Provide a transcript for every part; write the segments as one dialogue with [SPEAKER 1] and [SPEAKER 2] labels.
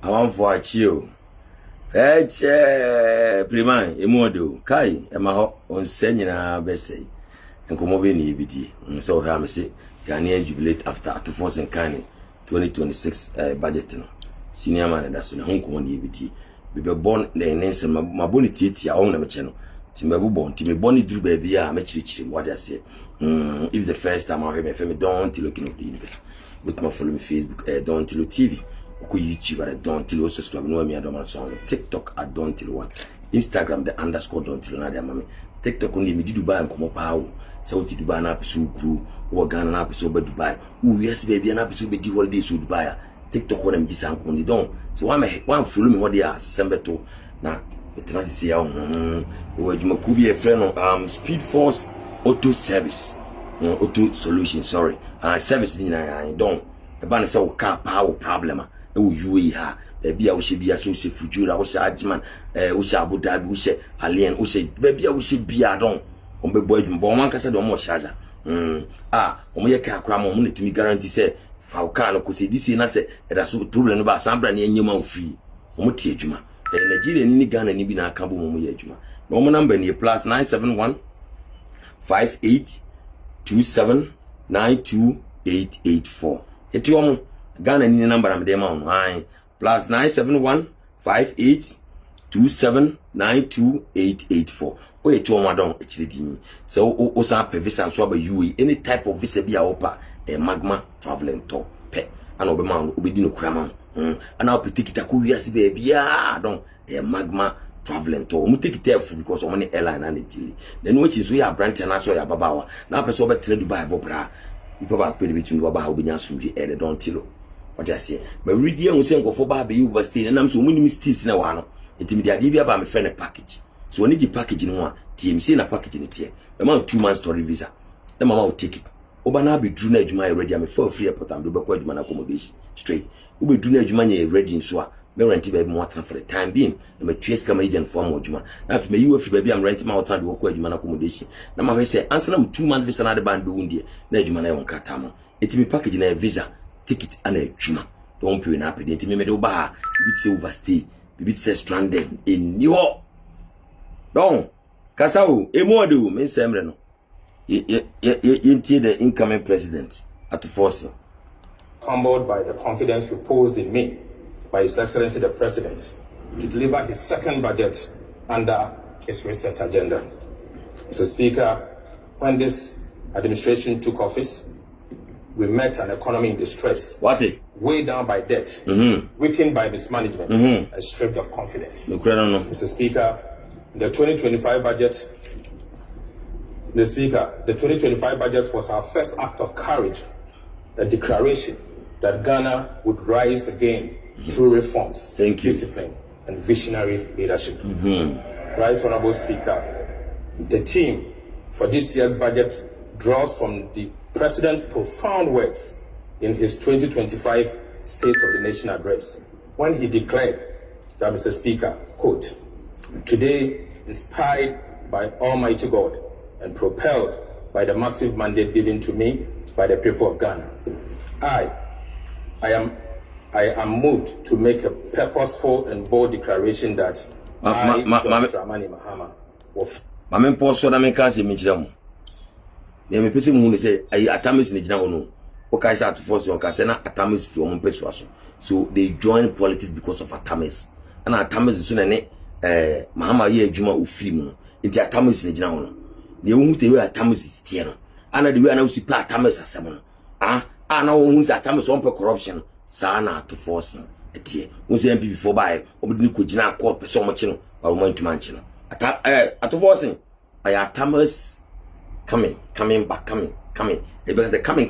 [SPEAKER 1] I want for a chill. Fetch Prima, Emodo, Kai, and my on Senina Bessay, and come over in EBD. So, I say, Ghanaians Jubilate after Ato Forson'S 2026 budget. Senior man, that's in Hong Kong EBD. We were born the Nancy, my bonnet, I own a channel. Timber born, Timmy Bonnie drew baby, I'm a chich, what I say. If the first time I heard my family, don't looking at the universe. With my following Facebook, don't till TV. YouTube at don't till subscribe no me I don't song TikTok at don't till one Instagram the underscore don't till another mommy TikTok only me Dubai and come up how so to Dubai na episode grew or Ghana episode by Dubai yes baby an episode be holiday so Dubai TikTok when be sank only don't so one follow me what they are sembeto na betra see we could be a friend Speed Force Auto Service Auto Solution sorry service don't the ban say car power problem you ha baby a wo she bia so she fujura wo sha adman wo sha Abu Dhabi wo she alien wo she baby a wo she bia don on be boy dum bon man kasa do mo charger o mo ye ka akra mo na tumi guarantee say fa wo car no ko say this na say da so problem no ba sambra na enyema wo free o mo tie adwuma Nigeria ni Ghana ni bi na aka bo mo ye adwuma no mo number ni plus 971 58 27 92884 eti o mo Ghana ni number am dem on plus 971 58 27 92884 o ye tuo wadon echiredi so o sa pe visa so ba UAE any type of visa bi a opa magma traveling to pe ana obe ma obedi no kurama ana o pitikita ko wiase be bia don magma traveling to o take it because o money airline and delay then which is we are branch na so ya babawa na person obe tire Dubai bobra ipo ba pe bi tun ba obi nya sumbi e don tilo just say but read you say go for ba be university and am so many mistakes na wa no intimidate ade bi aba me friend package so when the package no a TMC na package ni tie e ma 2 months story visa e mama will take it oba na be dru na adwuma ready am for free airport am do be kwa adwuma na accommodation straight we be dru na adwuma nya ready so a me rent be mo atan for the time being na me trace kama agent form adwuma na fi me you free baby am rent ma atan do kwa adwuma na accommodation na ma say answer na 2 months visa na de ban be wundie na adwuma na e won krata mo etimi package na visa ticket and a chuma don't pay na pay me do ba bit say overstay bit say stranded in New York don kasao emodo me semre no the incoming president Ato Forson'S
[SPEAKER 2] humbled by the confidence reposed in me by His Excellency the President to deliver his second budget under his reset agenda. Mr. Speaker, when this administration took office, we met an economy in distress, weighed down by debt, weakened by mismanagement, and stripped of confidence. Mr. Speaker, the 2025 budget, the 2025 budget was our first act of courage, a declaration that Ghana would rise again through reforms, discipline, and visionary leadership. Right Honorable Speaker, the theme for this year's budget draws from the President's profound words in his 2025 State of the Nation address when he declared that, Mr. Speaker, quote, "Today, inspired by Almighty God and propelled by the massive mandate given to me by the people of Ghana, I am moved to make a purposeful and bold declaration that I, Dr. Dramani Mahama, will..." Ne me pese mu say atamis ni gina wono o kai say Ato Forson'S o kai say na atamis fi o peso so they join politics because of atamis and atamis so na ne Mahama ye adwuma ofiri mu nti atamis ni gina wono ne hu te we atamis tie no ana de we ana usi pa atamis asem no na wo hu say atamis on pe corruption sa na Ato Forson'S etie wo say MP before by obedi ni ko gina court pese o mo chi no ba mo ntuma nchi no Ato Forson'S ay atamis coming back, coming. Because they're coming.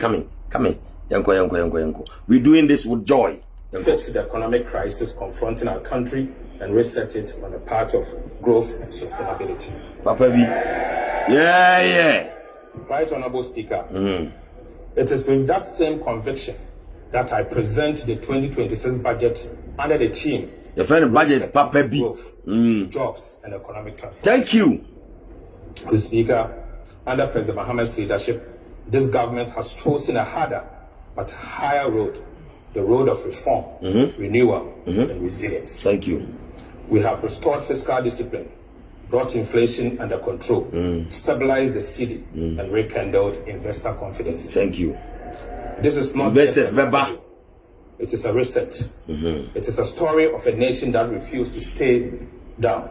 [SPEAKER 2] Yanko. We're doing this with joy. Fix the economic crisis confronting our country and reset it on the path of growth and sustainability.
[SPEAKER 1] Papa V. Yeah.
[SPEAKER 2] Right Honorable Speaker, it is with that same conviction that I present the 2026 budget under the theme
[SPEAKER 1] the friend budget, Papa B.
[SPEAKER 2] Growth, jobs and economic transformation.
[SPEAKER 1] Thank you.
[SPEAKER 2] Mr. Speaker, under President Mahama's leadership, this government has chosen a harder but higher road, the the road of reform, renewal, and resilience.
[SPEAKER 1] Thank you.
[SPEAKER 2] We have restored fiscal discipline, brought inflation under control, stabilized the city, and rekindled investor confidence.
[SPEAKER 1] Thank you.
[SPEAKER 2] This is not
[SPEAKER 1] investors, Baba.
[SPEAKER 2] It is a reset. It is a story of a nation that refused to stay down.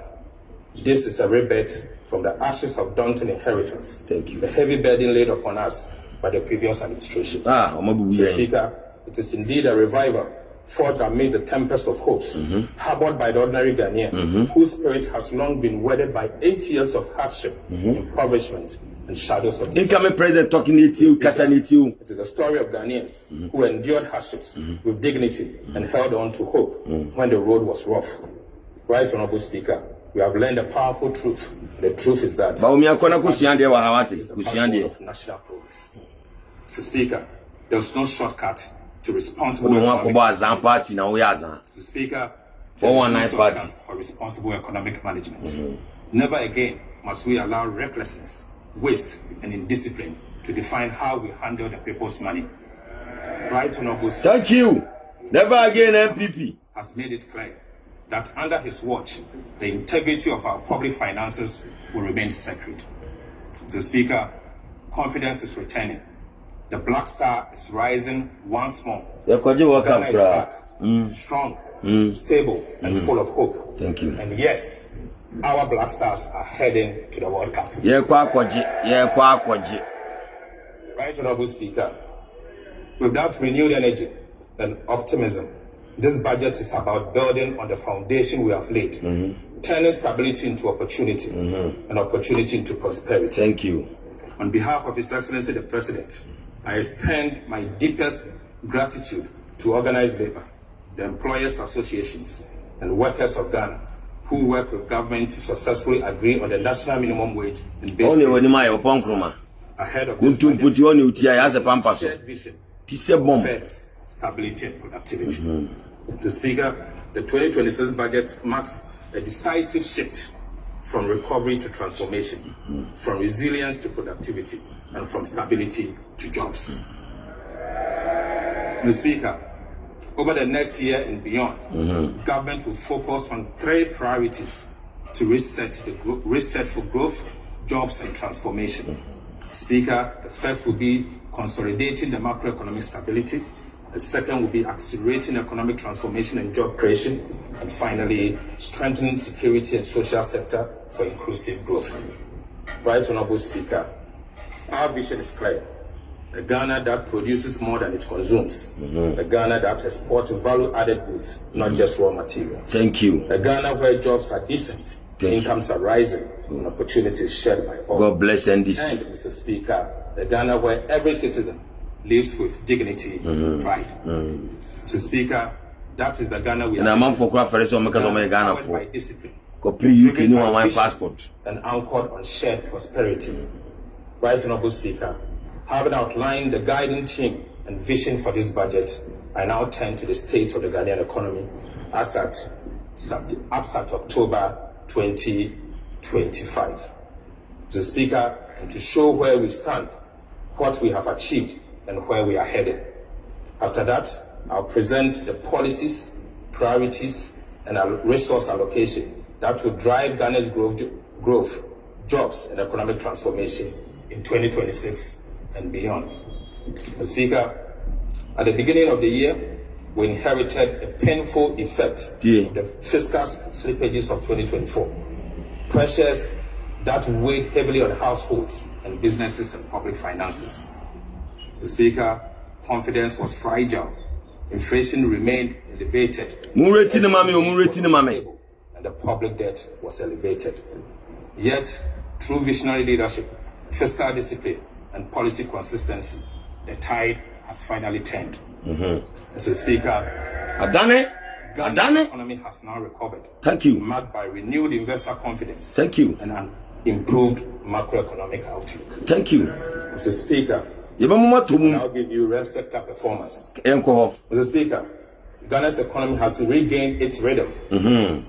[SPEAKER 2] This is a rebirth from the ashes of daunting inheritance.
[SPEAKER 1] Thank you.
[SPEAKER 2] The heavy burden laid upon us by the previous administration. Mr. Speaker, it is indeed a revival fought amid the tempest of hopes, harbored by the ordinary Ghanaian, whose spirit has long been weathered by 8 years of hardship, impoverishment, and shadows of
[SPEAKER 1] incoming president talking to you, Casanity.
[SPEAKER 2] It is the story of Ghanaians who endured hardships with dignity and held on to hope when the road was rough. Right, Honorable Speaker, we have learned a powerful truth. The truth is that the of national progress. Mr. Speaker, there is no shortcut to responsible economic Mr. Speaker, there is no shortcut for responsible economic management. Never again must we allow recklessness, waste, and indiscipline to define how we handle the people's money. Right, Honorable Speaker.
[SPEAKER 1] Thank you. Never again, MPP
[SPEAKER 2] has made it clear that under his watch, the integrity of our public finances will remain sacred. Mr. Speaker, confidence is returning. The Black Star is rising once more. Ghana is back, strong, stable, and full of hope.
[SPEAKER 1] Thank you.
[SPEAKER 2] And yes, our Black Stars are heading to the World Cup. Right, Honorable Speaker. With that renewed energy and optimism, this budget is about building on the foundation we have laid, turning stability into opportunity, and opportunity into prosperity.
[SPEAKER 1] Thank you.
[SPEAKER 2] On behalf of His Excellency the President, I extend my deepest gratitude to organized labor, the employers' associations, and workers of Ghana who work with government to successfully agree on the national minimum wage and basic ahead of this budget, shared vision, fairness, stability, and productivity. Mr. Speaker, the 2026 budget marks a decisive shift from recovery to transformation, from resilience to productivity, and from stability to jobs. Mr. Speaker, over the next year and beyond, government will focus on 3 priorities to reset for growth, jobs, and transformation. Speaker, the first will be consolidating the macroeconomic stability. The second will be accelerating economic transformation and job creation. And finally, strengthening security and social sector for inclusive growth. Right, Honorable Speaker, our vision is clear. A Ghana that produces more than it consumes. A Ghana that exports value-added goods, not just raw materials.
[SPEAKER 1] Thank you.
[SPEAKER 2] A Ghana where jobs are decent, incomes are rising, and opportunities shared by all.
[SPEAKER 1] God bless NDC.
[SPEAKER 2] And, Mr. Speaker, a Ghana where every citizen lives with dignity and pride. Mr. Speaker, that is the Ghana we are.
[SPEAKER 1] Ghana
[SPEAKER 2] by discipline,
[SPEAKER 1] driven by vision, passport,
[SPEAKER 2] and anchored on shared prosperity. Right, Honorable Speaker, having outlined the guiding theme and vision for this budget, I now turn to the state of the Ghanaian economy as at October 2025. Mr. Speaker, and to show where we stand, what we have achieved, and where we are headed. After that, I'll present the policies, priorities, and resource allocation that will drive Ghana's growth, jobs, and economic transformation in 2026 and beyond. Mr. Speaker, at the beginning of the year, we inherited a painful effect of the fiscal slippages of 2024. Pressures that weighed heavily on households and businesses and public finances. Mr. Speaker, confidence was fragile. Inflation remained elevated. And the public debt was elevated. Yet, through visionary leadership, fiscal discipline, and policy consistency, the tide has finally turned. Mr. Speaker, Ghana's economy has now recovered.
[SPEAKER 1] Thank you.
[SPEAKER 2] Marked by renewed investor confidence.
[SPEAKER 1] Thank you.
[SPEAKER 2] And an improved macroeconomic outlook.
[SPEAKER 1] Thank you.
[SPEAKER 2] Mr. Speaker, I'll give you real sector performance. Mr. Speaker, Ghana's economy has regained its rhythm.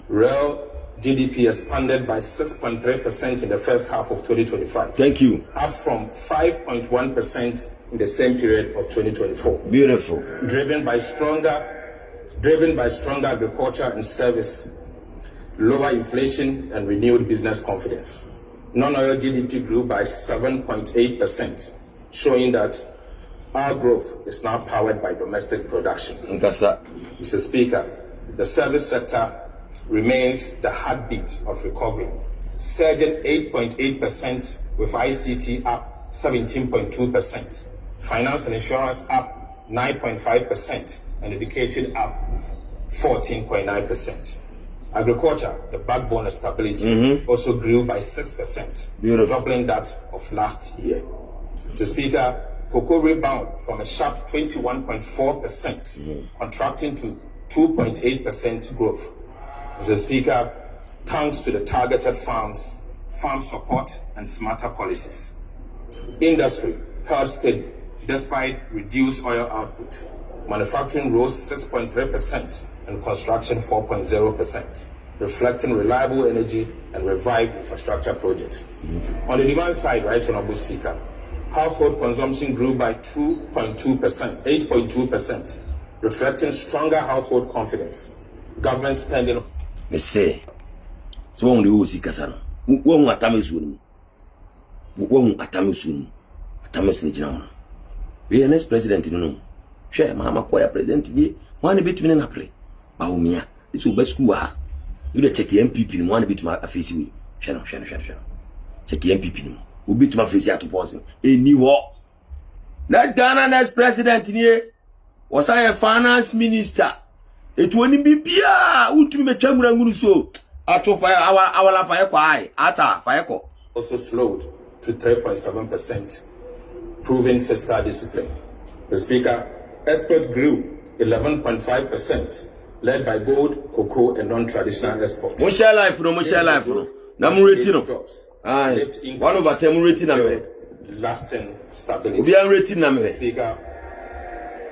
[SPEAKER 2] Real GDP expanded by 6.3% in the first half of 2025.
[SPEAKER 1] Thank you.
[SPEAKER 2] Up from 5.1% in the same period of 2024.
[SPEAKER 1] Beautiful.
[SPEAKER 2] Driven by stronger agriculture and service, lower inflation, and renewed business confidence. Non-oil GDP grew by 7.8%, showing that our growth is now powered by domestic production. Mr. Speaker, the service sector remains the heartbeat of recovery, surging 8.8% with ICT up 17.2%, finance and insurance up 9.5%, and education up 14.9%. Agriculture, the backbone of stability, also grew by 6%, doubling that of last year. Mr. Speaker, cocoa rebound from a sharp 21.4%, contracting to 2.8% growth. Mr. Speaker, thanks to the targeted farm support and smarter policies. Industry held steady despite reduced oil output. Manufacturing rose 6.3% and construction 4.0%, reflecting reliable energy and revived infrastructure projects. On the demand side, Right Honorable Speaker, household consumption grew by 8.2%, reflecting stronger household confidence. Government spending.
[SPEAKER 1] Me say, so on the Uzi Casano, one atamisun, one atamisun, atamisin. We are next president in the room. Share Mama Koya president be one bit in April. Baumia, it's your best school. You check the MPP in one bit my face. Check the MPP. We beat my face at pausing. A new war. That's Ghana next president in here. Was I a finance minister? It won't be Pia. Who to me Chamuranguru so? Ato fire our fire quiet. Ata fire
[SPEAKER 2] also slowed to 3.7%, proving fiscal discipline. The Speaker, exports grew 11.5%, led by gold, cocoa, and non-traditional exports.
[SPEAKER 1] Musha life, no. Namuretino. One over 10 rating.
[SPEAKER 2] Lasting stability.
[SPEAKER 1] We are rating number.
[SPEAKER 2] Speaker,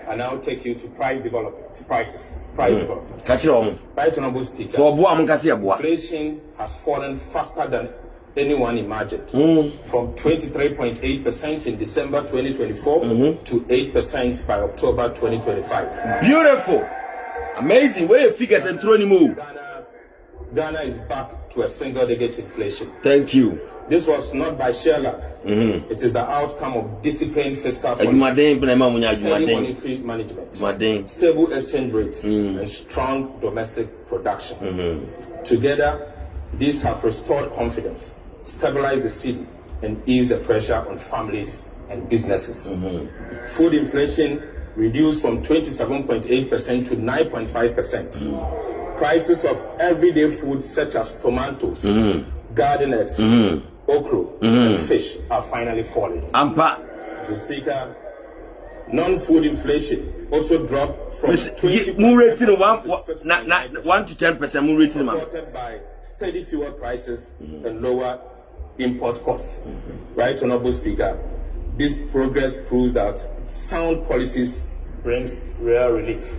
[SPEAKER 2] I now take you to price development. Price development.
[SPEAKER 1] Catch it on.
[SPEAKER 2] Right Honorable Speaker.
[SPEAKER 1] So
[SPEAKER 2] inflation has fallen faster than anyone imagined, from 23.8% in December 2024 to 8% by October 2025.
[SPEAKER 1] Beautiful. Amazing. Where figures and throw any move.
[SPEAKER 2] Ghana is back to a single-digit inflation.
[SPEAKER 1] Thank you.
[SPEAKER 2] This was not by sheer luck. It is the outcome of disciplined fiscal policy, steady monetary management, stable exchange rates, and strong domestic production. Together, these have restored confidence, stabilized the city, and eased the pressure on families and businesses. Food inflation reduced from 27.8% to 9.5%. Prices of everyday food such as tomatoes, garden eggs, okra, and fish are finally falling. Mr. Speaker, non-food inflation also dropped from
[SPEAKER 1] 1 to 10%.
[SPEAKER 2] supported by steady fuel prices and lower import costs. Right Honorable Speaker, this progress proves that sound policies brings real relief.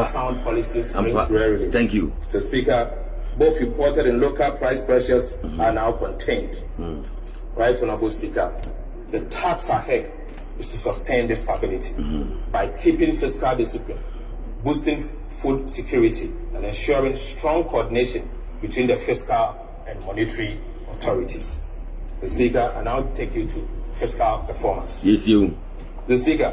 [SPEAKER 2] Sound policies brings real relief.
[SPEAKER 1] Thank you.
[SPEAKER 2] Mr. Speaker, both imported and local price pressures are now contained. Right Honorable Speaker, the task ahead is to sustain this stability by keeping fiscal discipline, boosting food security, and ensuring strong coordination between the fiscal and monetary authorities. The Speaker, I now take you to fiscal performance.
[SPEAKER 1] Yes, you.
[SPEAKER 2] The Speaker,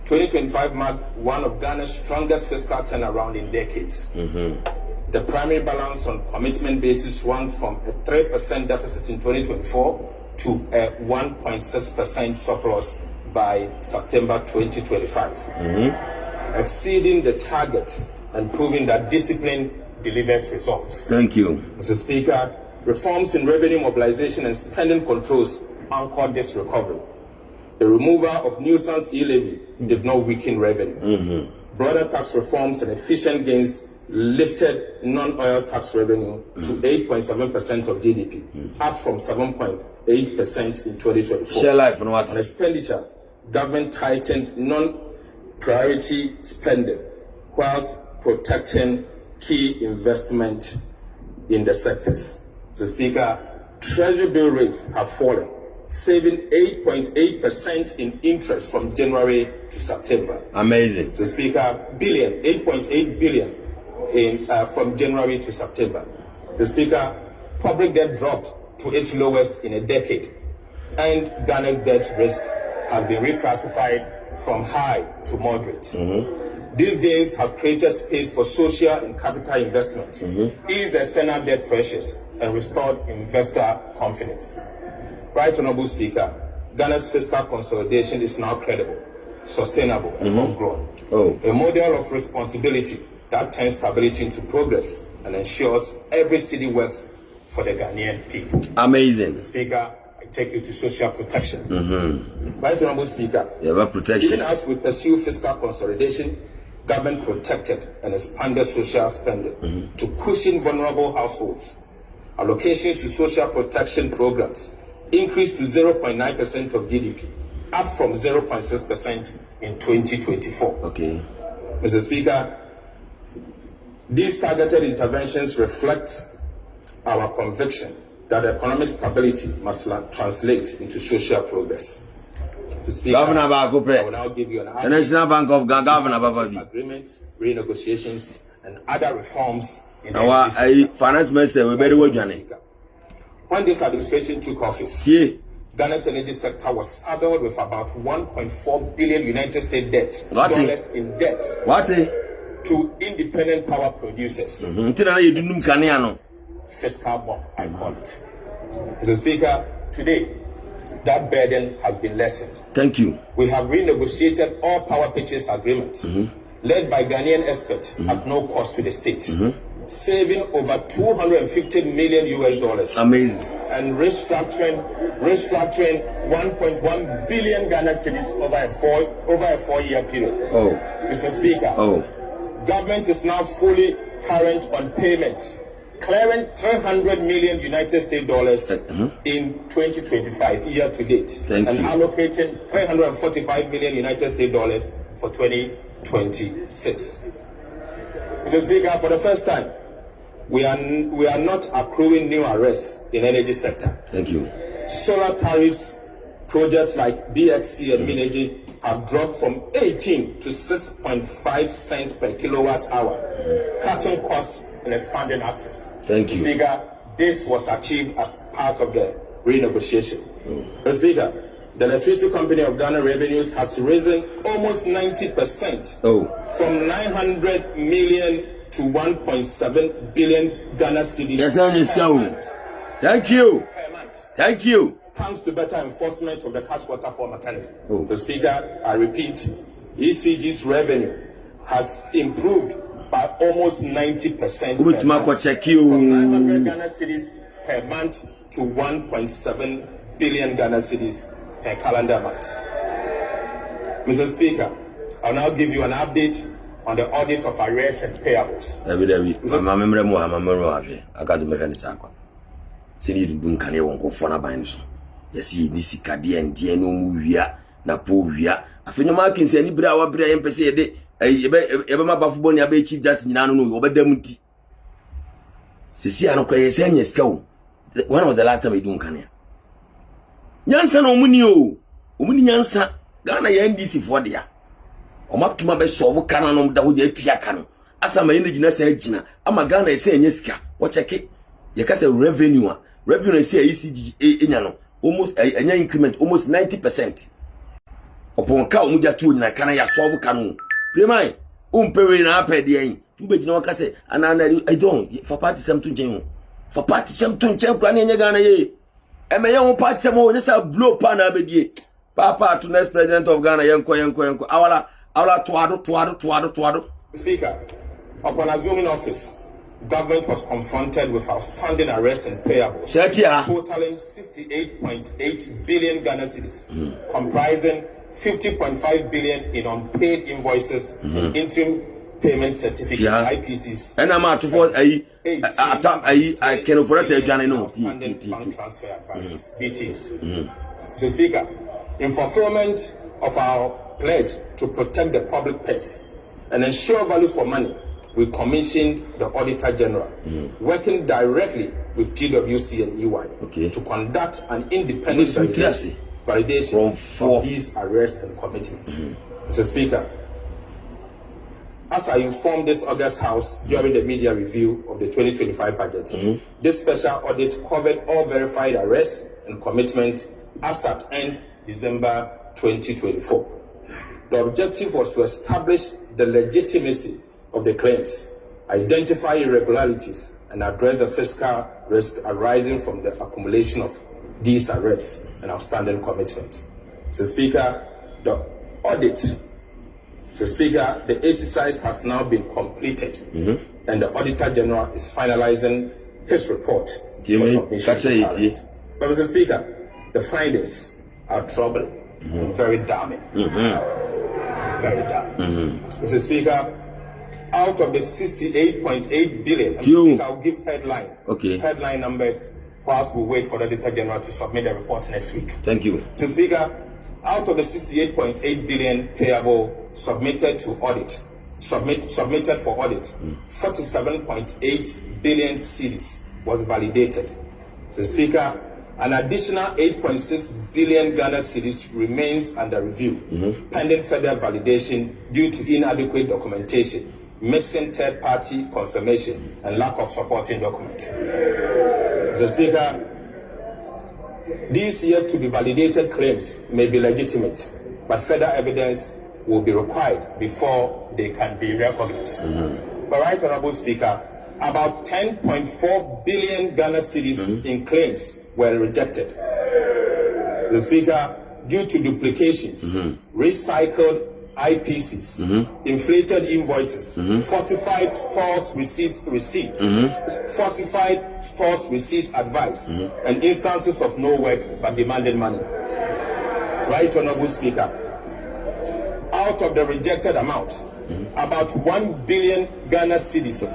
[SPEAKER 2] 2025 marked one of Ghana's strongest fiscal turnaround in decades. The primary balance on commitment basis swung from a 3% deficit in 2024 to a 1.6% surplus by September 2025, exceeding the target and proving that discipline delivers results.
[SPEAKER 1] Thank you.
[SPEAKER 2] Mr. Speaker, reforms in revenue mobilization and spending controls anchored this recovery. The removal of nuisance e-levy did not weaken revenue. Broader tax reforms and efficient gains lifted non-oil tax revenue to 8.7% of GDP, up from 7.8% in 2024.
[SPEAKER 1] Share life on what?
[SPEAKER 2] On expenditure, government tightened non-priority spending whilst protecting key investment in the sectors. So, Speaker, Treasury bill rates have fallen saving 8.8% in interest from January to September.
[SPEAKER 1] Amazing.
[SPEAKER 2] Mr. Speaker, 8.8 billion from January to September. Mr. Speaker, public debt dropped to its lowest in a decade, and Ghana's debt risk has been reclassified from high to moderate. These gains have created space for social and capital investment, eased external debt pressures, and restored investor confidence. Right Honorable Speaker, Ghana's fiscal consolidation is now credible, sustainable, and homegrown. A model of responsibility that turns stability into progress and ensures every city works for the Ghanaian people.
[SPEAKER 1] Amazing.
[SPEAKER 2] Mr. Speaker, I take you to social protection. Right Honorable Speaker,
[SPEAKER 1] protection.
[SPEAKER 2] Even as we pursue fiscal consolidation, government protected and expanded social spending to cushion vulnerable households. Allocations to social protection programs increased to 0.9% of GDP, up from 0.6% in 2024.
[SPEAKER 1] Okay.
[SPEAKER 2] Mr. Speaker, these targeted interventions reflect our conviction that economic stability must translate into social progress. Speaker,
[SPEAKER 1] Governor Bakupe,
[SPEAKER 2] I will now give you an
[SPEAKER 1] the National Bank of Governor Bababi.
[SPEAKER 2] Agreements, renegotiations, and other reforms in
[SPEAKER 1] our finance minister will very well, Johnny.
[SPEAKER 2] When this administration took office, Ghana's energy sector was saddled with about 1.4 billion United States debt dollars in debt to independent power producers. Fiscal bomb, I call it. Mr. Speaker, today that burden has been lessened.
[SPEAKER 1] Thank you.
[SPEAKER 2] We have renegotiated all power purchase agreements led by Ghanaian experts at no cost to the state, saving over $250 million US.
[SPEAKER 1] Amazing.
[SPEAKER 2] And restructuring 1.1 billion Ghana cedis over a 4-year period. Mr. Speaker, government is now fully current on payment, clearing 300 million United States dollars in 2025 year to date, and allocating 345 million United States dollars for 2026. Mr. Speaker, for the first time, we are not accruing new arrests in energy sector.
[SPEAKER 1] Thank you.
[SPEAKER 2] Solar tariffs, projects like DXC and Mineji have dropped from 18 to 6.5 cents per kilowatt hour, cutting costs and expanding access.
[SPEAKER 1] Thank you.
[SPEAKER 2] Speaker, this was achieved as part of the renegotiation. Mr. Speaker, the Electricity Company of Ghana revenues has risen almost 90% from 900 million to 1.7 billion Ghana cedis.
[SPEAKER 1] Yes, thank you. Thank you.
[SPEAKER 2] Thanks to better enforcement of the cash waterfall mechanism. The Speaker, I repeat, ECG's revenue has improved by almost 90% from 900 Ghana cedis per month to 1.7 billion Ghana cedis per calendar month. Mr. Speaker, I'll now give you an update on the audit of arrears and payables.
[SPEAKER 1] Yes, you nisi kadi and dieno muvia na po via. Afenyo makinse ani bra wa bra yempese yede ebe ma bafuboni abe chief justice nyina no obedam nti. Sisi anokwa yese anya sika wo. When was the last time you do nkania? Nyansa na omuni o. Omuni nyansa Ghana ya NDC for dia. Omaptuma be solve kana no da ho ya tua kana. Asa ma yene gina sa gina ama Ghana yese anya sika. Wo cheke ye ka say revenue say ECG enya no. Almost a increment, almost 90%. Upon cow muja tu na kana ya solve kanu. Premai, umpewe na ape de tu be jina waka say anana I don't for party some tun chen. For party some tun chen kwa ne Ghana ye. E me yan party some o nyesa blow pan abedie. Papa to next president of Ghana yenko. Awala tuado.
[SPEAKER 2] Speaker, upon assuming office, government was confronted with outstanding arrests and payables totaling 68.8 billion Ghana cedis, comprising 50.5 billion in unpaid invoices and interim payment certificates, IPCs.
[SPEAKER 1] And I'm out for I can operate a Ghana
[SPEAKER 2] transfer advances, BTs. Mr. Speaker, in fulfillment of our pledge to protect the public purse and ensure value for money, we commissioned the Auditor General, working directly with PwC and EY to conduct an independent validation of these arrests and commitments. Mr. Speaker, as I informed this August House during the media review of the 2025 budget, this special audit covered all verified arrests and commitment as at end December 2024. The objective was to establish the legitimacy of the claims, identify irregularities, and address the fiscal risk arising from the accumulation of these arrests and outstanding commitment. Mr. Speaker, the audit, Mr. Speaker, the exercise has now been completed, and the Auditor General is finalizing his report for submission. But Mr. Speaker, the findings are troubling and very damning. Very damning. Mr. Speaker, out of the 68.8 billion, I'll give headline numbers whilst we wait for the Auditor General to submit the report next week.
[SPEAKER 1] Thank you.
[SPEAKER 2] Mr. Speaker, out of the 68.8 billion payable submitted to audit, submitted for audit, 47.8 billion cedis was validated. Mr. Speaker, an additional 8.6 billion Ghana cedis remains under review, pending further validation due to inadequate documentation, missing third-party confirmation, and lack of supporting document. Mr. Speaker, these yet to be validated claims may be legitimate, but further evidence will be required before they can be recognized. But Right Honorable Speaker, about 10.4 billion Ghana cedis in claims were rejected. The Speaker, due to duplications, recycled IPCs, inflated invoices, falsified stores receipts, falsified stores receipts advice, and instances of no work but demanded money. Right Honorable Speaker, out of the rejected amount, about 1 billion Ghana cedis,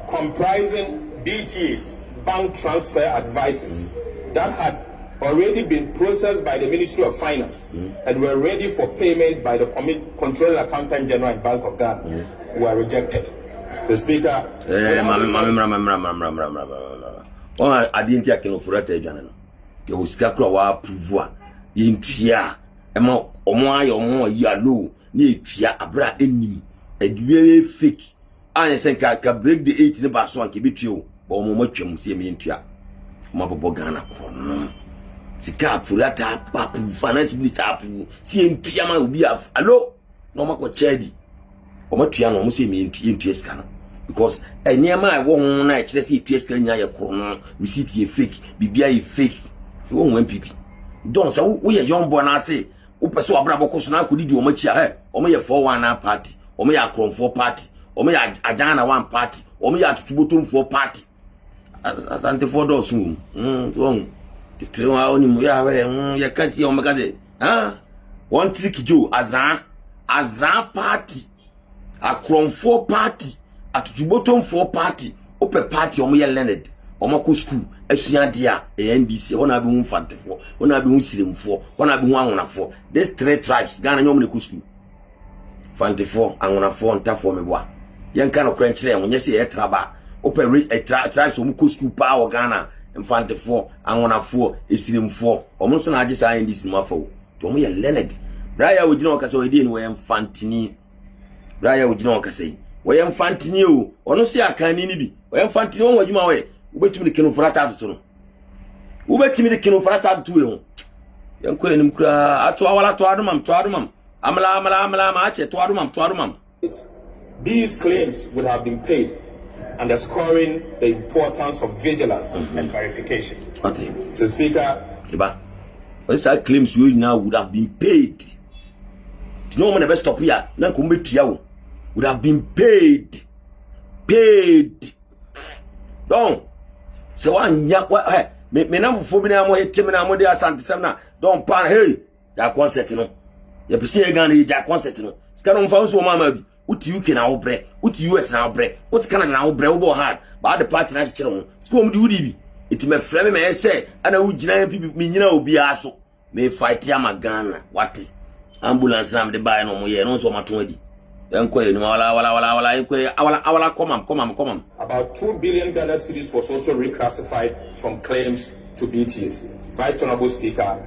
[SPEAKER 2] comprising BTAs, bank transfer advices, that had already been processed by the Ministry of Finance and were ready for payment by the Controller Accountant General and Bank of Ghana, were rejected. The Speaker.
[SPEAKER 1] I didn't take no for a general. You will scatter our pouvoir in Tia, among Omoy or Yalo, near Tia, Abra enemy, a very fake. I think I can break the 8 in the Baswan, keep it you, or Momochum, see me in Tia. Mabogana. Sika purata papu finance minister apu si empiama obi af allo no mako chedi omatua no mo se me empies kana because eniema I wo ho na kire se empies kana nya ye kro no receipt ye fake bibia ye fake so won MPP don so wo ye young boy na say wo pese wo abra boko so na ko didi o machi a o mo ye 419 party o mo ye akronfo party o mo ye ajana one party o mo ye atutubotom for party asante for do so so Tiwa oni muya we ya kasi o magaze one trick Joe azan party akronfo party atujubotom for party ope party o ye learned o mako school asua dia NDC ona be hu fantefo ona be hu siremfo ona be hu anwonafo these 3 tribes Ghana nyom ne school fantefo anwonafo ntafo meboa yenka no kranchire en nyese ye traba ope tribes o mako school pa o Ghana Infantefo, Angonafo, Isilimfo, almost an agis in this muffle. To me, a Leonard. Briar would not say, where Infantini. Briar would not say, where Infantini, or no say I can be. Where Infantino, what you my way. Wait to me the Kinofrata to. Who bet me the Kinofrata to you? Young Queen, Ato Adamam, Amala, March, Tuadumam.
[SPEAKER 2] These claims would have been paid, underscoring the importance of vigilance and verification. Mr. Speaker,
[SPEAKER 1] those claims you now would have been paid. No one ever stop here. None would have been paid. Don't. So one what me na for me na mo hetem na mo de asante sem na don't pan hey ya concert no ya pese Ghana ya concert no ska no mfa so mama bi uti UK na wo bre uti US na wo bre uti Canada na wo bre wo bo hard ba the party na chire ho ska mo di wudi bi iti me frame me say ana wo gina MPP me nyina obi aso me fight ya ma Ghana what ambulance na me de buy no mo ye no so maton adi
[SPEAKER 2] About 2 billion Ghana cedis was also reclassified from claims to BTS. Right, Honorable Speaker,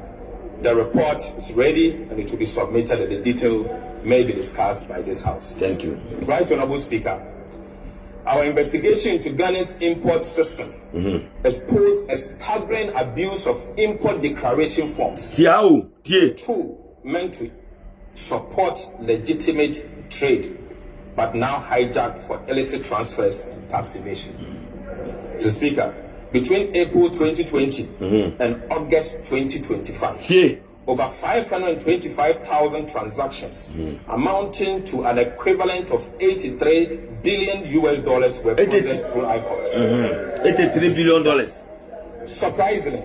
[SPEAKER 2] the report is ready and it will be submitted and the detail may be discussed by this House.
[SPEAKER 1] Thank you.
[SPEAKER 2] Right, Honorable Speaker, our investigation into Ghana's import system exposed a staggering abuse of import declaration forms. Two, meant to support legitimate trade, but now hijacked for illicit transfers and tax evasion. Mr. Speaker, between April 2020 and August 2025, over 525,000 transactions amounting to an equivalent of $83 billion were processed through ICOs.
[SPEAKER 1] $83 billion.
[SPEAKER 2] Surprisingly,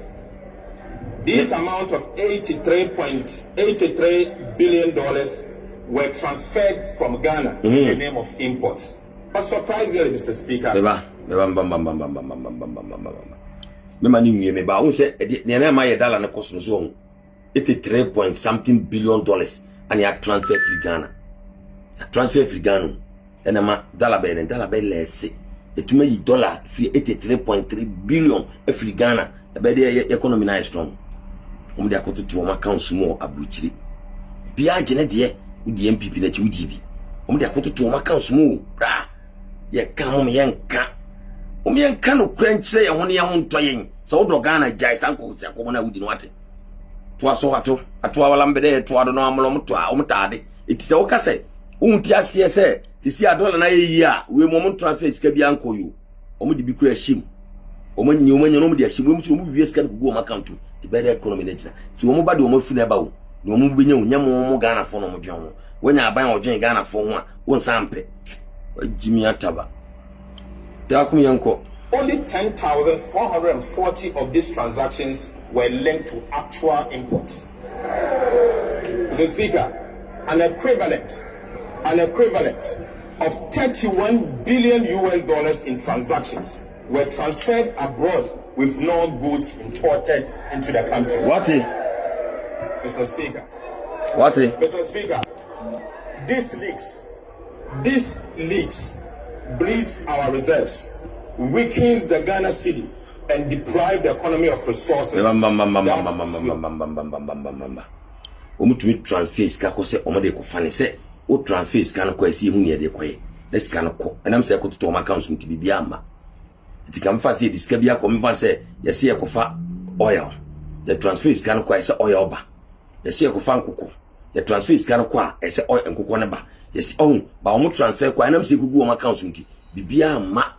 [SPEAKER 2] this amount of $83 billion were transferred from Ghana in the name of imports. But surprisingly, Mr. Speaker,
[SPEAKER 1] $83 billion and you transfer free Ghana. Transfer free Ghana. And I'm dollar less. It may dollar free 83.3 billion free Ghana. The better economy is strong. They are going to account small abuchiri. Bia Genedia with the MPP that you GB. They are going to account small. Bra. Ye come young cat. Young canoe quench say on your own toying. So Ghana Jais uncle Sakona wouldn't want it. So ato awalambede to ado no amlo to omtade it se wo kase unti ase se sisi adola na yi a we mom transfer sika bia nkoyu omo de bi kura him omo nyi no de him we mu wie sika go account the better economy na gina so omo ba de omo fi na ba wo na omo benya wo nyam omo Ghana fo no mo dwen wo wonya aban wo dwen Ghana fo ho a won sampe jimi ataba ta kum yanko.
[SPEAKER 2] Only 10,440 of these transactions were linked to actual imports. Mr. Speaker, an equivalent of $31 billion in transactions were transferred abroad with no goods imported into the country.
[SPEAKER 1] What?
[SPEAKER 2] Mr. Speaker.
[SPEAKER 1] What?
[SPEAKER 2] Mr. Speaker, these leaks bleeds our reserves, weakens the Ghana cedi, and deprive the economy of resources.
[SPEAKER 1] Omutumi transfer ska ko se omode ko fane se o transfer ska no ko asi hu ne de koye na ska no ko enam se ko to ma account nti bibia ama ti kam fa se diska bia ko mfa se yesi e ko fa oil the transfer ska no ko ese oil ba yesi e ko fa nkoko the transfer ska no ko a ese oil nkoko ne ba yesi on ba omo transfer ko enam se gugu o ma account nti bibia ama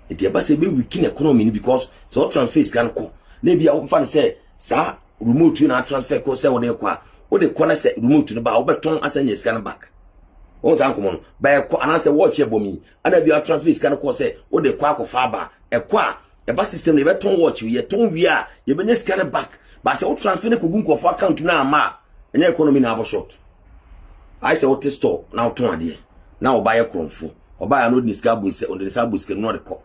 [SPEAKER 1] eti eba se be weaken economy ni because so transfer ska no ko na bia o mfa se sa remote na transfer ko se wo de ko a o de corner say remote no ba o beton asanya scan back o san komo no ba ko anase watch e bomi ana bi transfer scan ko say o de kwa akofa ba e kwa e ba system le beton watch ye ton wi a ye benya scan back ba say o transfer ne kogu nko for account na ama enya economy na abo short I say o te store na o ton ade na o ba ye kromfo o ba ya no discard bu se o de discard scan no de ko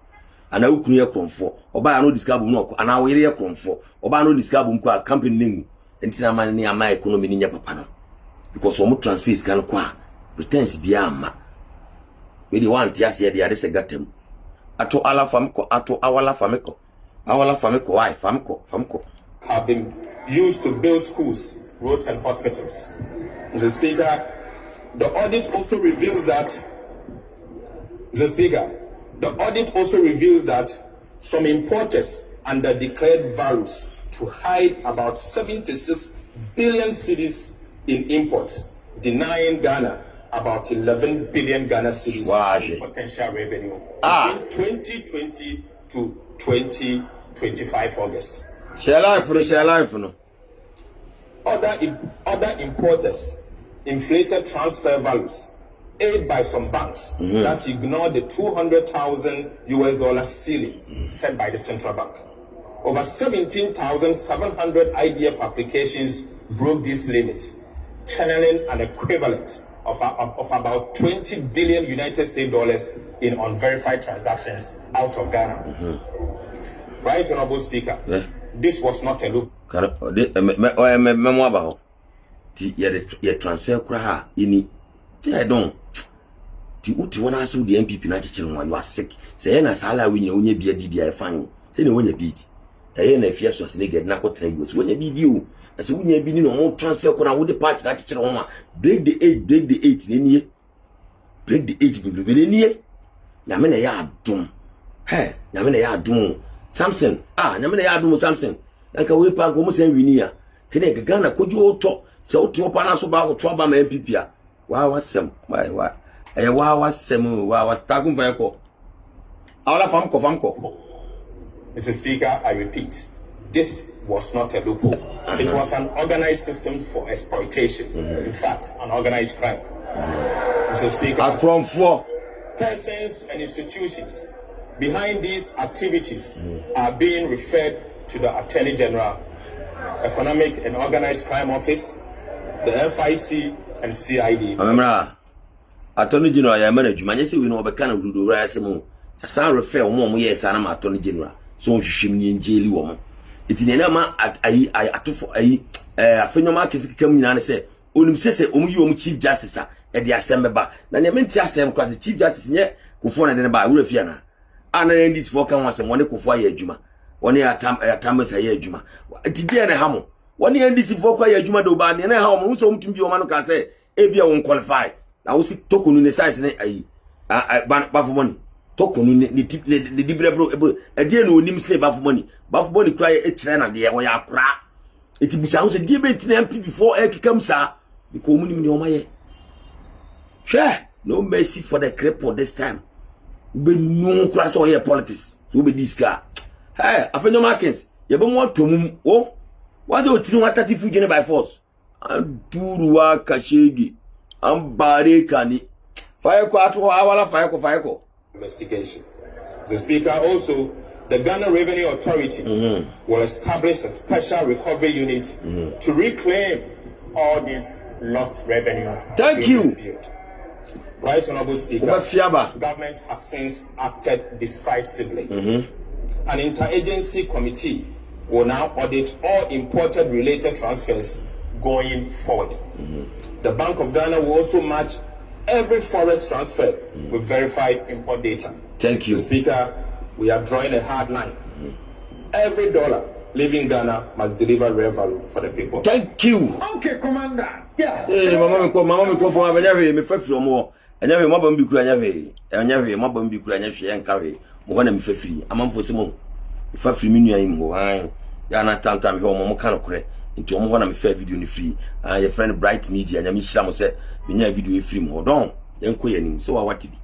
[SPEAKER 1] ana ukunu ye kromfo o ba ya no discard bu no ko ana wo ye kromfo o ba no discard bu ko a company name entina man ni ama economy ni nya papa no because omo transfer scan kwa pretense bia ama we dey want ya se dey se gatem ato ala famiko ato awala famiko why famiko
[SPEAKER 2] have been used to build schools, roads and hospitals. Mr. Speaker, the audit also reveals that some importers under declared values to hide about 76 billion cedis in imports, denying Ghana about 11 billion Ghana cedis in potential revenue between 2020 to 2025 August.
[SPEAKER 1] Share life no.
[SPEAKER 2] Other importers inflated transfer values aided by some banks that ignored the $200,000 ceiling set by the central bank. Over 17,700 IDF applications broke this limit, channeling an equivalent of about 20 billion United States dollars in unverified transactions out of Ghana. Right, Honorable Speaker, this was not a loop.
[SPEAKER 1] Ye transfer kura ha ini. I don't. ti uti wona ase the MPP na chechire ho you are sick say na sala we nya onye bia didi ai fine say na wonya bidi e na afia so ase ne ged na kwotena bi so wonya bidi o ase wonya bi ni no mo transfer ko na wo de party na chechire ho ma break the 8 ne nie break the 8 bi ne nie nyame na ya adom nyame na ya adom Samson nyame na ya adom Samson nka we pa ko mo sen wini a kene Ghana kojo to se o to pa na so ba ko to ba ma MPP a wa wasem wa wasem wa stakum fa ko awla famko
[SPEAKER 2] Mr. Speaker, I repeat, this was not a loophole. It was an organized system for exploitation. In fact, an organized crime. Mr. Speaker, persons and institutions behind these activities are being referred to the Attorney General, Economic and Organized Crime Office, the FIC, and CID.
[SPEAKER 1] Attorney General, ya manage. Manyesi we know obeka na rudo rase mu. Asa refer omo yes na Attorney General. So hwehwem ni njeli wo mo. Iti na ma ayi atofo ayi afenyoma kesikam nyina ne se onim sese omu yi omu Chief Justice e de asembeba. Na ne menti asem kwa Chief Justice nye kufo na de ba wurafia na. Ana ndis for kan wasem woni kufo aye adwuma. Woni atam sa aye adwuma. Iti de ne ha mo. Woni ndis for kwa aye adwuma do ba ne na ha mo so mutumbi o ma no ka se e bia won qualify. Na wo si tokonu ne size ne ayi bafo money tokonu ne dibre bro e de na onim se bafo money kura e kire na de wo ya kura eti bisa wo se die be tina MP before e kikam sa because omunim ne o maye hwe no mercy for the cripple this time ube nu kura so here politics so be diska afenyo markets ye be mo tomum o waje o tiri 130 fuji by force anduruwa kashegi ambare kani fire ko ato awala fire ko
[SPEAKER 2] investigation. The Speaker, also the Ghana Revenue Authority will establish a special recovery unit to reclaim all this lost revenue.
[SPEAKER 1] Thank you.
[SPEAKER 2] Right, Honorable Speaker. Government has since acted decisively. An interagency committee will now audit all imported related transfers going forward. The Bank of Ghana will also match every forest transfer with verified import data.
[SPEAKER 1] Thank you.
[SPEAKER 2] Mr. Speaker, we are drawing a hard line. Every dollar leaving Ghana must deliver real value for the people.
[SPEAKER 1] Thank you.
[SPEAKER 2] Okay, Commander. Yeah.
[SPEAKER 1] Hey, mama me ko for abanyave me fafiri mo. Anyave mo ba mbikura anyave mo ba mbikura anyahwe enkawe. Mo hona me fafiri. Amamfo simo. Me fafiri me nuan mo han. Ya na tantam he mo ka no kore. Nti omo hona me fa video ni free. Your friend Bright Media nyame hira mo se me nya video free mo don. Yenko yanim so wa wati bi.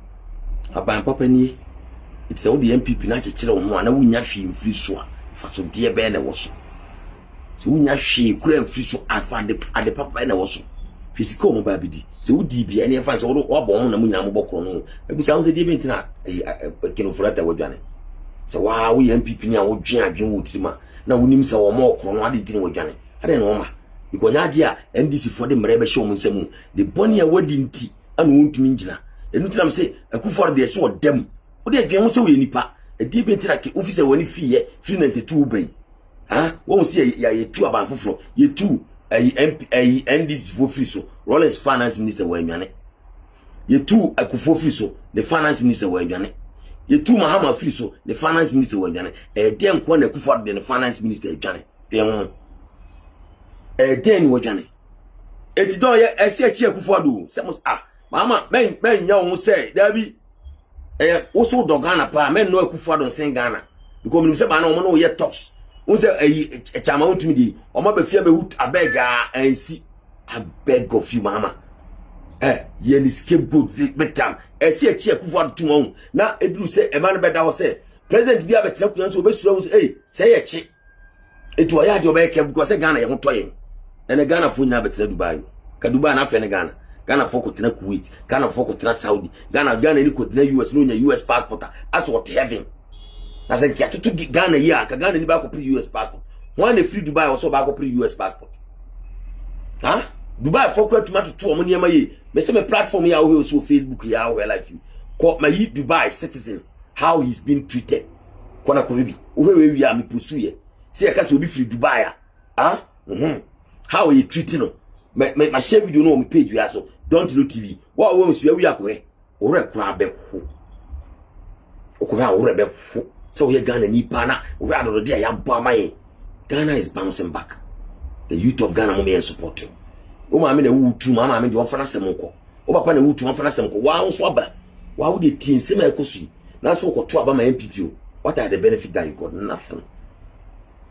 [SPEAKER 1] Aban papa ni it's all the MPP na chechire ho ana wunya hwe mfiri so a fa so de be na wo so. Se wunya hwe kura mfiri so afa de papa na wo so. Fiscal mo ba bidi. Se wudi bia na fa so wo bo na munya mo bokro no. Ebusa wo se de be ntina kinofurata wadwane. Se wa wo MPP ni a wo dwen adwen wo tirima na wonim se wo mo okro no ade tin wadwane. Ade no ma because nya a NDC for the mrebe show mun semu the boni a wadi nti anu wontumi ngina enu tinam se akufor de so odam wo de adwen wo se wo nipa e di be ntira ke officer woni fiye 392 bai wo se ya yetu aban foforo yetu ai NDC for free so Rollins finance minister wa nwane yetu akufo free so the finance minister wa nwane yetu Mahama free so the finance minister wa nwane e dem ko na akufor de the finance minister nwane pe den wojane eti don ye esi achi akufodo se mo mama men nya wo se da bi wo so do Ghana pa men no akufodo sen Ghana because me se ba na wo no ye tops wo se chama wontumi di o ma ba fia be hut abega ansi abeg of you mama ye ni skateboard victim esi achi akufodo tun na eduru se e ma no be da wo se president bi abetra kuan so obesura wo se se ye chi eti o ya de obeke because Ghana ye ho toyen ene Ghana fo nya betra Dubai ka Dubai na fe ne Ghana fo ko tena Kuwait Ghana fo ko tena Saudi Ghana ni ko tena US no nya US passport as what heaven na se kia tutu Ghana ya ka Ghana ni ba ko pre US passport one e free Dubai also ba ko pre US passport Dubai fo ko tuma tutu o mo niam ye me se me platform ya o so Facebook ya o live ko ma yi Dubai citizen how he's been treated kona ko bi o we wi a me pursue ye se ya ka so bi free Dubai how are you treating no my share video no on my page we also don't know TV what we must we akwe ore kura be ho okura ore be ho so we Ghana ni pana we are already ya bamaye. Ghana is bouncing back. The youth of Ghana mo me support. O ma me na wutu ma me de ofana semko. O papa na wutu ofana semko. Wa nso aba. Wa wo de tin se ma ekosu. Na so ko to aba ma MPP. What are the benefit that you got? Nothing.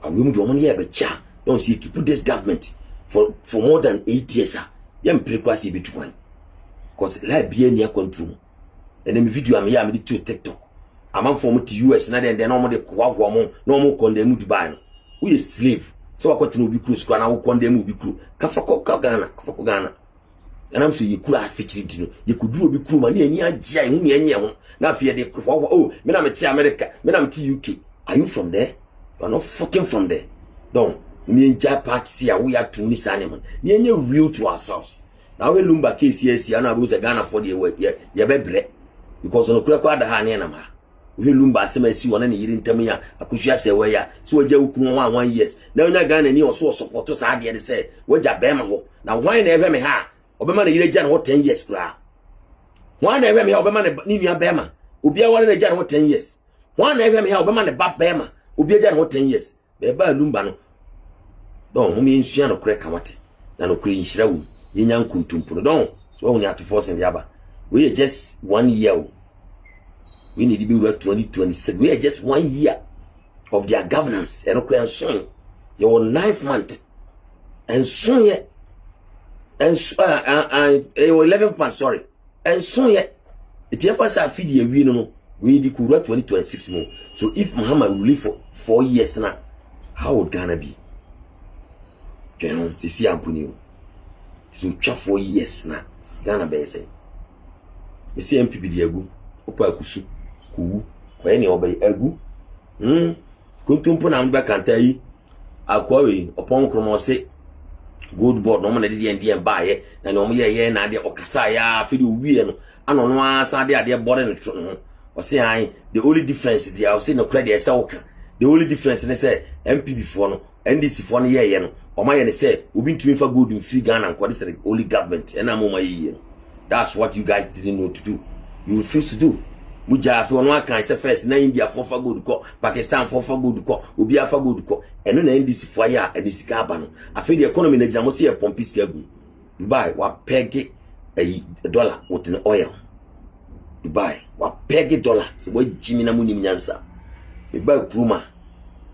[SPEAKER 1] And we do money be cha. Don't see keep this government for more than 8 years. Yam prequasi be too fine. Cause like be near control. And then video am here me to TikTok. Am from to US na then no more de kwa no more condemn Dubai. We slave. So I continue be crew squad na condemn be crew. Kafako Ghana. And I'm so you could have featured you could do be crew money and ya jai hu na fear de oh me na me ti America me na me ti UK. Are you from there? You are not fucking from there. Don't me and party see we are to miss animal. We are real to ourselves. Now we lumba case yes ya na buza Ghana for the work ya bebre because on okura kwa da ha ne na ma. We lumba asema si wona ne yiri ntam ya akuhua se we ya so waja ukun 1 years. Na onya Ghana ni oso support sa de say waja bema ho. Na why na ebe me ha obema na yire gya na 10 years kura. Why na ebe me ha obema na ni nua bema obi a wona na gya na 10 years. Why na ebe me ha obema na ba bema obi gya na 10 years. Be ba lumba no don humi nsua no kure kamate na no kure nhyira wu yenya nkuntumpuno don so when Ato Forson'S aba we are just 1 year we need to be 2026 we are just 1 year of their governance and kure nson your 9th month and so ye and 11th month sorry and so ye it ever feed ye we no we need to 2026 more. So if Muhammad will live for 4 years now, how would Ghana be? Okay, see Ampuni. So 4 years now, Ghana be say. We see MPP Diagu, Opa Kusu, Ku, Kweni Obey Egu. Kuntumpo na mba kantai. Akwawe upon kromose good board no man dey ndi en bae na no ye na de okasa ya fidi owie no ano no asa de board no or say the only difference there I say no credit say okay the only difference ne say MPP for no NDC for no ye no o ma ye ne say obi ntumi fa good in free Ghana and this only government and am ye that's what you guys didn't know to do you refuse to do muja afi ono aka say first na India for good ko Pakistan for good ko obi afa good ko eno na NDC for ya NDC ka ba no afi the economy na gina mo say pompi ska gu Dubai wa peg a dollar with an oil Dubai wa peg dollar so we jimi na munim nyansa me buy Kruma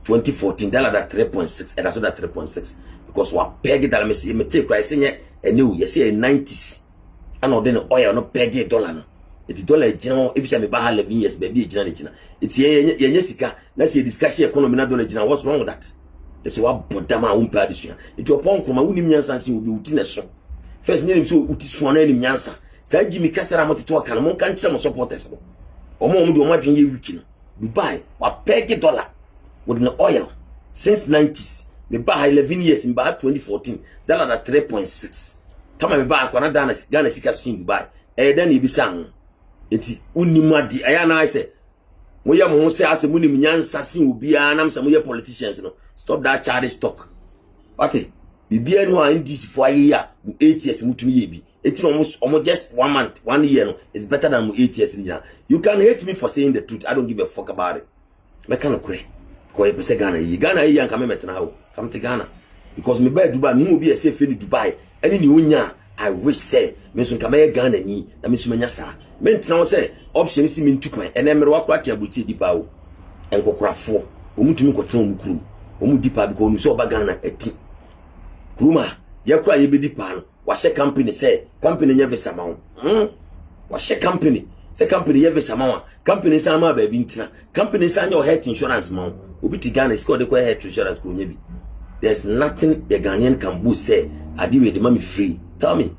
[SPEAKER 1] 2014 dollar that 3.6 and that's that 3.6 because wa peg dollar me say me take price nye enu you say 90s and no then oil no peg dollar no it dollar gina if say me ba 11 years baby gina it's ye sika na say discussion economy na dollar gina what's wrong with that they say wa bodama umpa adisua it upon Kruma unim nyansa sin obi uti na so first name so uti so na nim nyansa sa Jimmy Kasara moteto aka no mon kan kire mo supporters no omo de omo adwen ye wiki no Dubai wa peg dollar with the oil since 90s me ba 11 years in ba 2014 dollar at 3.6 tama me ba akwana Ghana sika sin Dubai then e bi san enti unimadi aya na say mo ye mo say ase mo nim nyansa sin obi a nam say mo ye politicians no stop that childish talk okay bibia no an this for year 8 years mutumi ye bi it's almost just 1 month 1 year no is better than 8 years in here. You can hate me for saying the truth. I don't give a fuck about it. Me kind of cray ko e pese Ghana yi an kame metena ho come to Ghana because me buy Dubai me obi e say fe ni Dubai any ni onya I wish say me so kame Ghana ni na me so manya sa me ntena wo say option si me ntukwan ene me ro akwa abuti dipa o enkokrafo omutumi ko tena omukuru omu dipa because omu so oba Ghana eti Kruma ye kura ye be dipa no washe company say company nye visa ma washe company say company nye visa ma company say ma ba bi ntina company say your health insurance ma obi ti Ghana score the health insurance ko nye bi there's nothing a Ghanaian can boost say adi we the money free tell me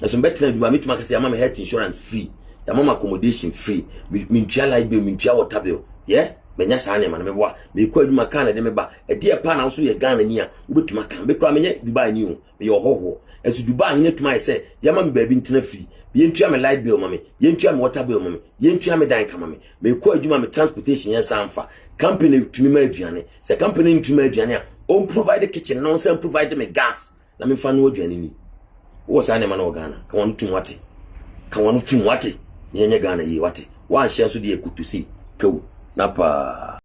[SPEAKER 1] as better do me to make say my health insurance free ya mama accommodation free me ntua light bill me ntua water bill yeah menya sa na me boa me ko aduma kan na de me ba e de pa na so ye Ghana ni a obetuma kan be kura menya Dubai ni o me yo hoho as Dubai ni tuma say ya ma me ba bi ntina free ye ntua me light bill mama ye ntua me water bill mama ye ntua me dan kama me ko aduma me transportation yan sanfa company tumi ma aduane say company tumi aduane a on provide the kitchen no say provide me gas na me fa no aduane ni wo sa na ma na Ghana kan wonu tum wate yenye Ghana yi wate wa ahye so de ekutusi kew na pa